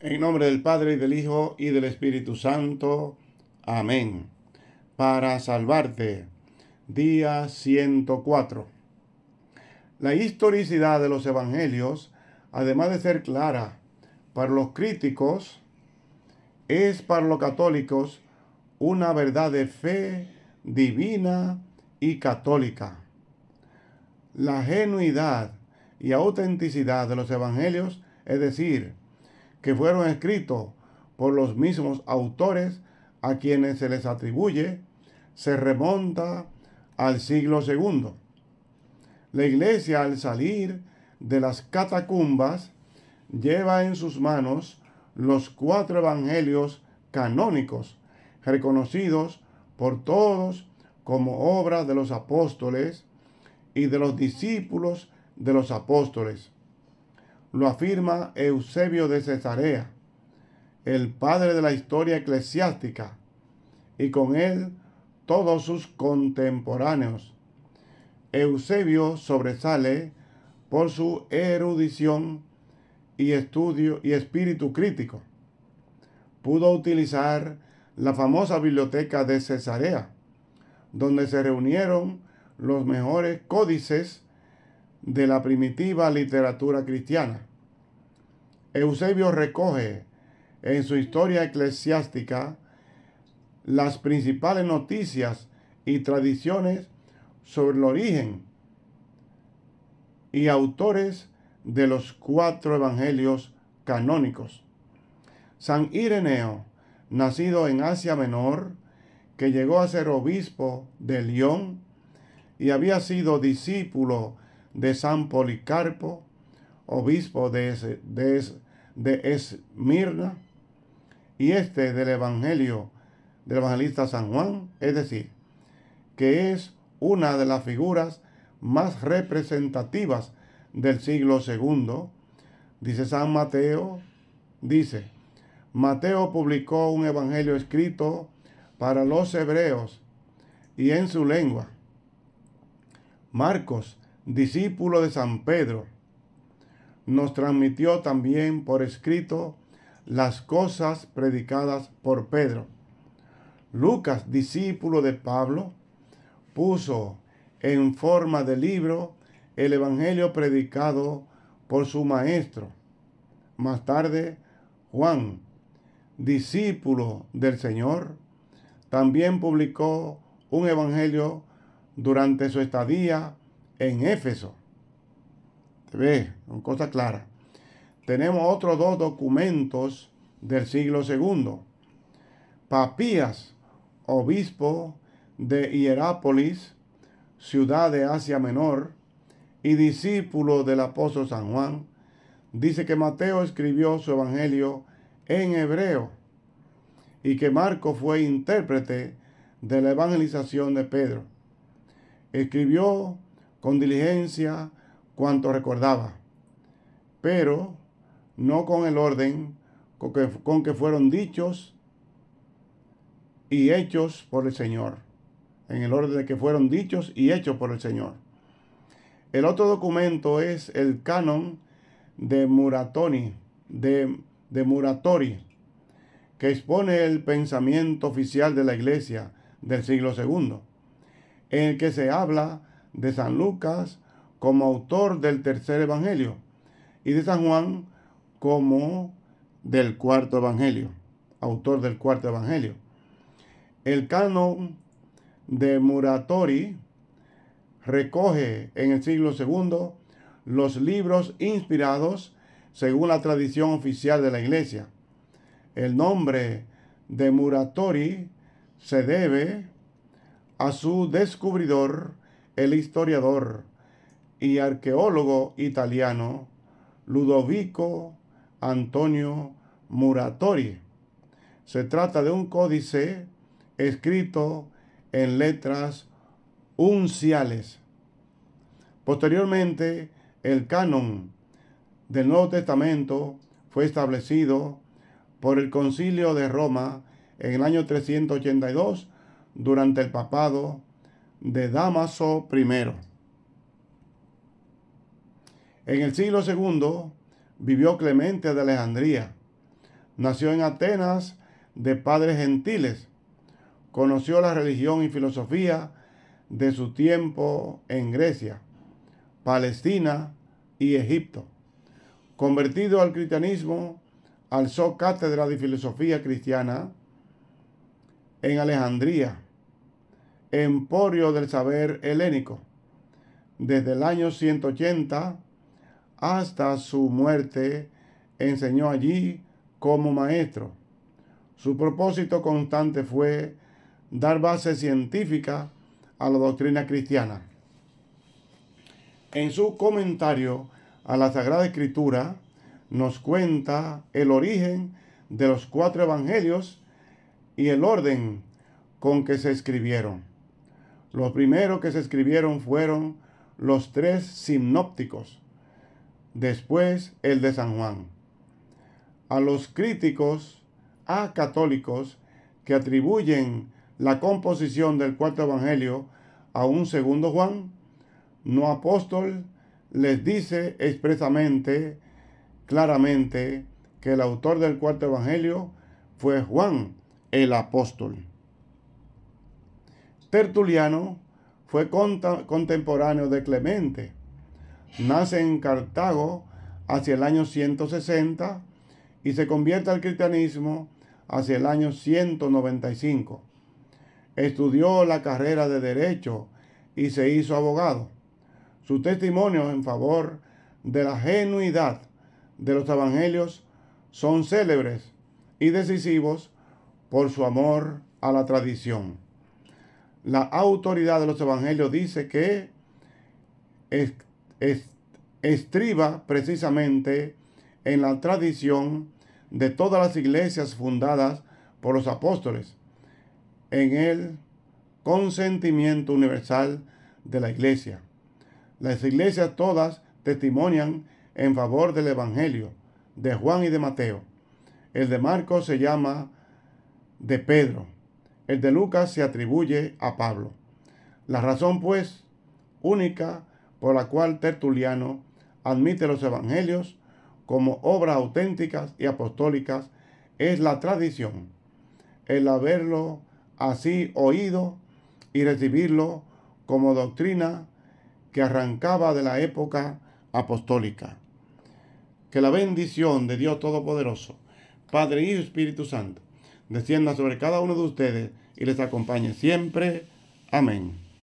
En nombre del Padre, y del Hijo, y del Espíritu Santo. Amén. Para salvarte. Día 104. La historicidad de los evangelios, además de ser clara para los críticos, es para los católicos una verdad de fe divina y católica. La genuidad y autenticidad de los evangelios, es decir, que fueron escritos por los mismos autores a quienes se les atribuye, se remonta al siglo II. La Iglesia, al salir de las catacumbas, lleva en sus manos los 4 evangelios canónicos, reconocidos por todos como obra de los apóstoles y de los discípulos de los apóstoles. Lo afirma Eusebio de Cesarea, el padre de la historia eclesiástica, y con él todos sus contemporáneos. Eusebio sobresale por su erudición y estudio y espíritu crítico. Pudo utilizar la famosa biblioteca de Cesarea, donde se reunieron los mejores códices de la primitiva literatura cristiana. Eusebio recoge en su historia eclesiástica las principales noticias y tradiciones sobre el origen y autores de los 4 evangelios canónicos. San Ireneo, nacido en Asia Menor, que llegó a ser obispo de Lyon y había sido discípulo de San Policarpo, obispo de Esmirna, y del evangelio del evangelista San Juan, es decir, que es una de las figuras más representativas del siglo II. Dice San Mateo, Mateo publicó un evangelio escrito para los hebreos y en su lengua. Marcos, discípulo de San Pedro, nos transmitió también por escrito las cosas predicadas por Pedro. Lucas, discípulo de Pablo, puso en forma de libro el evangelio predicado por su maestro. Más tarde, Juan, discípulo del Señor, también publicó un evangelio durante su estadía en Éfeso. Ve, con cosa clara. Tenemos otros 2 documentos del siglo II. Papías, obispo de Hierápolis, ciudad de Asia Menor, y discípulo del apóstol San Juan, dice que Mateo escribió su evangelio en hebreo y que Marco fue intérprete de la evangelización de Pedro. Escribió con diligencia cuanto recordaba, pero no con el orden con que fueron dichos y hechos por el Señor. En el orden de que fueron dichos y hechos por el Señor. El otro documento es el canon de Muratori, que expone el pensamiento oficial de la Iglesia del siglo II, en el que se habla de San Lucas como autor del 3er evangelio y de San Juan como del 4º evangelio, autor del 4º evangelio. El canon de Muratori recoge en el siglo II los libros inspirados según la tradición oficial de la Iglesia. El nombre de Muratori se debe a su descubridor, el historiador y arqueólogo italiano Ludovico Antonio Muratori. Se trata de un códice escrito en letras unciales. Posteriormente, el canon del Nuevo Testamento fue establecido por el Concilio de Roma en el año 382 durante el papado de Dámaso I. En el siglo II vivió Clemente de Alejandría, Nació en Atenas de padres gentiles. Conoció la religión y filosofía de su tiempo en Grecia, Palestina y Egipto. Convertido al cristianismo, alzó cátedra de filosofía cristiana en Alejandría, emporio del saber helénico. Desde el año 180 hasta su muerte, enseñó allí como maestro. Su propósito constante fue dar base científica a la doctrina cristiana. En su comentario a la Sagrada Escritura, nos cuenta el origen de los 4 evangelios y el orden con que se escribieron. Los primeros que se escribieron fueron los 3 sinópticos, después el de San Juan. A los críticos católicos que atribuyen la composición del 4 evangelio a un segundo Juan, no apóstol, les dice expresamente, claramente, que el autor del 4 evangelio fue Juan el apóstol. Tertuliano fue contemporáneo de Clemente. Nace en Cartago hacia el año 160 y se convierte al cristianismo hacia el año 195. Estudió la carrera de Derecho y se hizo abogado. Sus testimonios en favor de la genuidad de los evangelios son célebres y decisivos por su amor a la tradición. La autoridad de los evangelios dice que estriba precisamente en la tradición de todas las iglesias fundadas por los apóstoles, en el consentimiento universal de la iglesia. Las iglesias todas testimonian en favor del evangelio de Juan y de Mateo. El de Marcos se llama de Pedro. El de Lucas se atribuye a Pablo. La razón, pues, única por la cual Tertuliano admite los evangelios como obras auténticas y apostólicas es la tradición, el haberlo así oído y recibirlo como doctrina que arrancaba de la época apostólica. Que la bendición de Dios Todopoderoso, Padre, Hijo y Espíritu Santo, descienda sobre cada uno de ustedes y les acompañe siempre. Amén.